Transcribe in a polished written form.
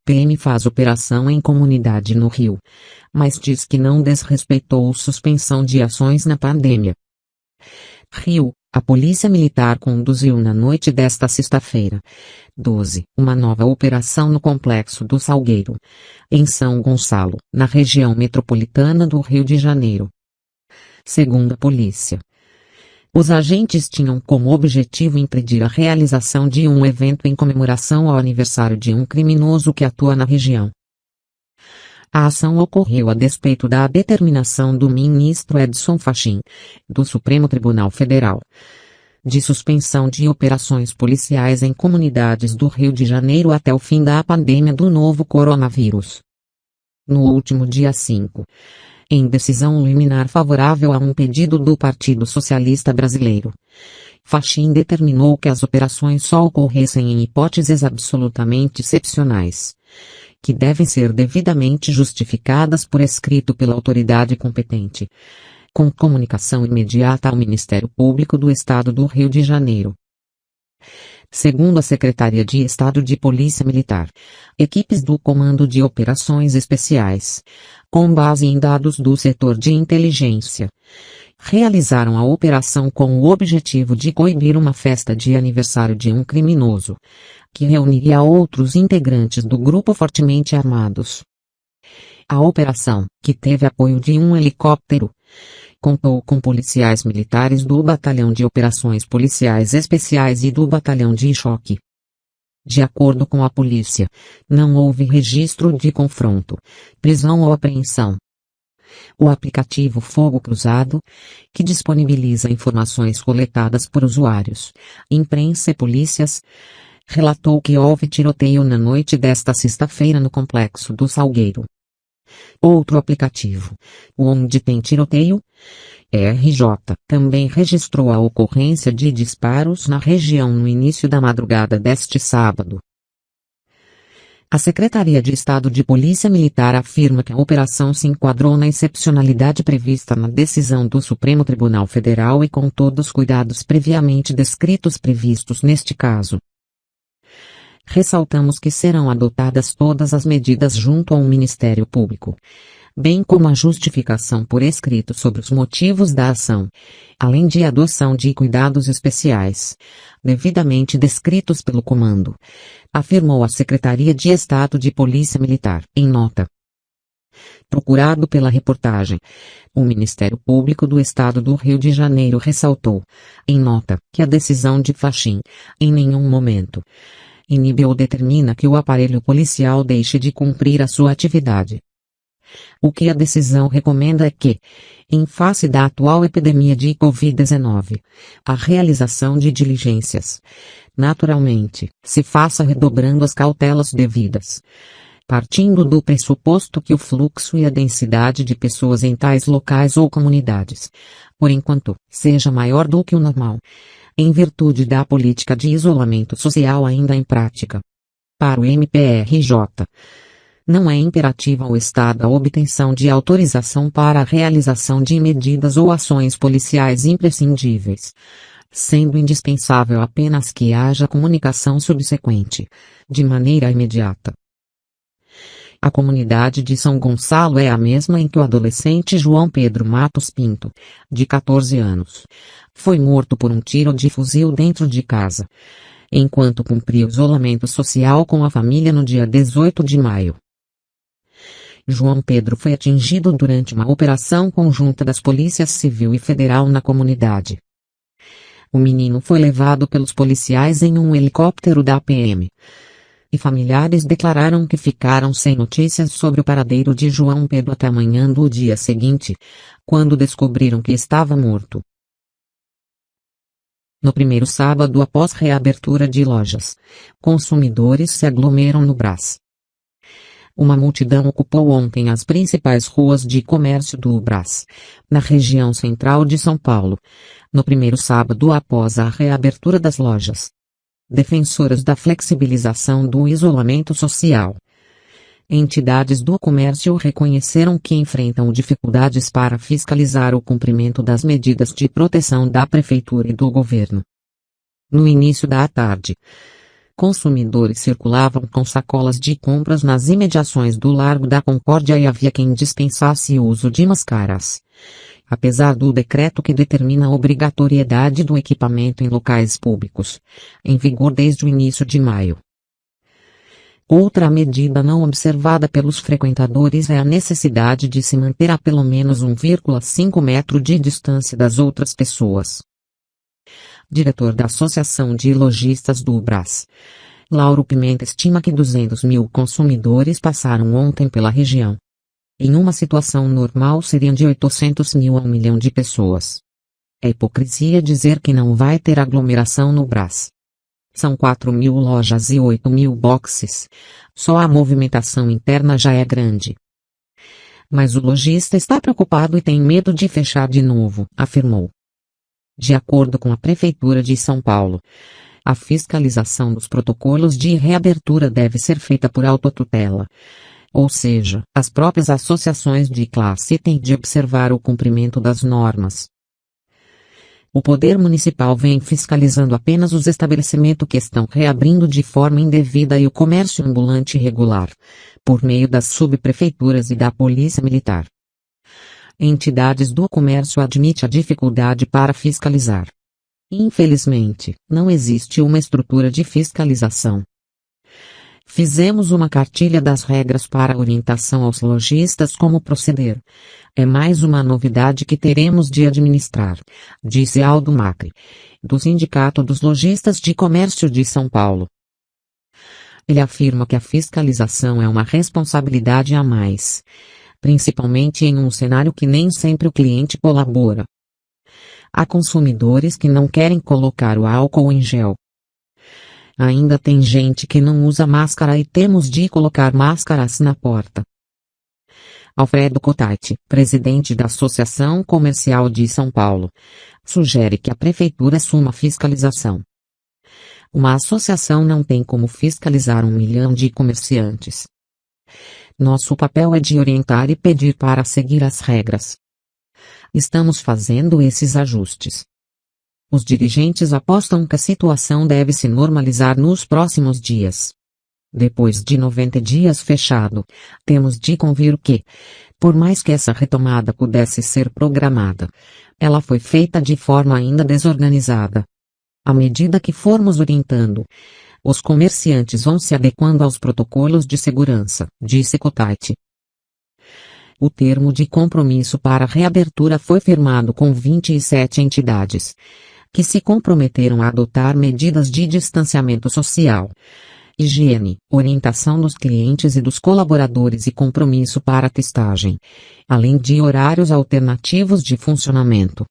PM faz operação em comunidade no Rio, mas diz que não desrespeitou suspensão de ações na pandemia. Rio, a Polícia Militar conduziu na noite desta sexta-feira, 12, uma nova operação no Complexo do Salgueiro, em São Gonçalo, na região metropolitana do Rio de Janeiro. Segundo a polícia, os agentes tinham como objetivo impedir a realização de um evento em comemoração ao aniversário de um criminoso que atua na região. A ação ocorreu a despeito da determinação do ministro Edson Fachin, do Supremo Tribunal Federal, de suspensão de operações policiais em comunidades do Rio de Janeiro até o fim da pandemia do novo coronavírus. No último dia 5, em decisão liminar favorável a um pedido do Partido Socialista Brasileiro, Fachin determinou que as operações só ocorressem em hipóteses absolutamente excepcionais, que devem ser devidamente justificadas por escrito pela autoridade competente, com comunicação imediata ao Ministério Público do Estado do Rio de Janeiro. Segundo a Secretaria de Estado de Polícia Militar, equipes do Comando de Operações Especiais, com base em dados do setor de inteligência, realizaram a operação com o objetivo de coibir uma festa de aniversário de um criminoso, que reuniria outros integrantes do grupo fortemente armados. A operação, que teve apoio de um helicóptero, contou com policiais militares do Batalhão de Operações Policiais Especiais e do Batalhão de Choque. De acordo com a polícia, não houve registro de confronto, prisão ou apreensão. O aplicativo Fogo Cruzado, que disponibiliza informações coletadas por usuários, imprensa e polícias, relatou que houve tiroteio na noite desta sexta-feira no Complexo do Salgueiro. Outro aplicativo, Onde Tem Tiroteio, RJ, também registrou a ocorrência de disparos na região no início da madrugada deste sábado. A Secretaria de Estado de Polícia Militar afirma que a operação se enquadrou na excepcionalidade prevista na decisão do Supremo Tribunal Federal e com todos os cuidados previamente descritos previstos neste caso. Ressaltamos que serão adotadas todas as medidas junto ao Ministério Público, bem como a justificação por escrito sobre os motivos da ação, além de adoção de cuidados especiais, devidamente descritos pelo Comando, afirmou a Secretaria de Estado de Polícia Militar, em nota. Procurado pela reportagem, o Ministério Público do Estado do Rio de Janeiro ressaltou, em nota, que a decisão de Fachin, em nenhum momento, inibe ou determina que o aparelho policial deixe de cumprir a sua atividade. O que a decisão recomenda é que, em face da atual epidemia de Covid-19, a realização de diligências, naturalmente, se faça redobrando as cautelas devidas, partindo do pressuposto que o fluxo e a densidade de pessoas em tais locais ou comunidades, por enquanto, seja maior do que o normal, em virtude da política de isolamento social ainda em prática. Para o MPRJ, não é imperativa ao Estado a obtenção de autorização para a realização de medidas ou ações policiais imprescindíveis, sendo indispensável apenas que haja comunicação subsequente, de maneira imediata. A comunidade de São Gonçalo é a mesma em que o adolescente João Pedro Matos Pinto, de 14 anos, foi morto por um tiro de fuzil dentro de casa, enquanto cumpria o isolamento social com a família no dia 18 de maio. João Pedro foi atingido durante uma operação conjunta das polícias civil e federal na comunidade. O menino foi levado pelos policiais em um helicóptero da PM. E familiares declararam que ficaram sem notícias sobre o paradeiro de João Pedro até a manhã do dia seguinte, quando descobriram que estava morto. No primeiro sábado após reabertura de lojas, consumidores se aglomeram no Brás. Uma multidão ocupou ontem as principais ruas de comércio do Brás, na região central de São Paulo, no primeiro sábado após a reabertura das lojas. Defensoras da flexibilização do isolamento social. Entidades do comércio reconheceram que enfrentam dificuldades para fiscalizar o cumprimento das medidas de proteção da prefeitura e do governo. No início da tarde, Consumidores circulavam com sacolas de compras nas imediações do Largo da Concórdia e havia quem dispensasse o uso de máscaras. Apesar do decreto que determina a obrigatoriedade do equipamento em locais públicos, em vigor desde o início de maio. Outra medida não observada pelos frequentadores é a necessidade de se manter a pelo menos 1,5 metro de distância das outras pessoas. Diretor da Associação de Lojistas do Brás, Lauro Pimenta estima que 200.000 consumidores passaram ontem pela região. Em uma situação normal seriam de 800.000 a 1 milhão de pessoas. É hipocrisia dizer que não vai ter aglomeração no Brás. São 4.000 lojas e 8.000 boxes. Só a movimentação interna já é grande. Mas o lojista está preocupado e tem medo de fechar de novo, afirmou. De acordo com a Prefeitura de São Paulo, a fiscalização dos protocolos de reabertura deve ser feita por autotutela. Ou seja, as próprias associações de classe têm de observar o cumprimento das normas. O Poder Municipal vem fiscalizando apenas os estabelecimentos que estão reabrindo de forma indevida e o comércio ambulante regular, por meio das subprefeituras e da Polícia Militar. Entidades do comércio admitem a dificuldade para fiscalizar. Infelizmente, não existe uma estrutura de fiscalização. Fizemos uma cartilha das regras para orientação aos lojistas como proceder. É mais uma novidade que teremos de administrar, disse Aldo Macri, do Sindicato dos Lojistas de Comércio de São Paulo. Ele afirma que a fiscalização é uma responsabilidade a mais, principalmente em um cenário que nem sempre o cliente colabora. Há consumidores que não querem colocar o álcool em gel. Ainda tem gente que não usa máscara e temos de colocar máscaras na porta. Alfredo Cotati, presidente da Associação Comercial de São Paulo, sugere que a prefeitura assuma a fiscalização. Uma associação não tem como fiscalizar 1 milhão de comerciantes. Nosso papel é de orientar e pedir para seguir as regras. Estamos fazendo esses ajustes. Os dirigentes apostam que a situação deve se normalizar nos próximos dias. Depois de 90 dias fechado, temos de convir que, por mais que essa retomada pudesse ser programada, ela foi feita de forma ainda desorganizada. À medida que formos orientando, os comerciantes vão se adequando aos protocolos de segurança, disse Cotati. O termo de compromisso para a reabertura foi firmado com 27 entidades, que se comprometeram a adotar medidas de distanciamento social, higiene, orientação dos clientes e dos colaboradores e compromisso para a testagem, além de horários alternativos de funcionamento.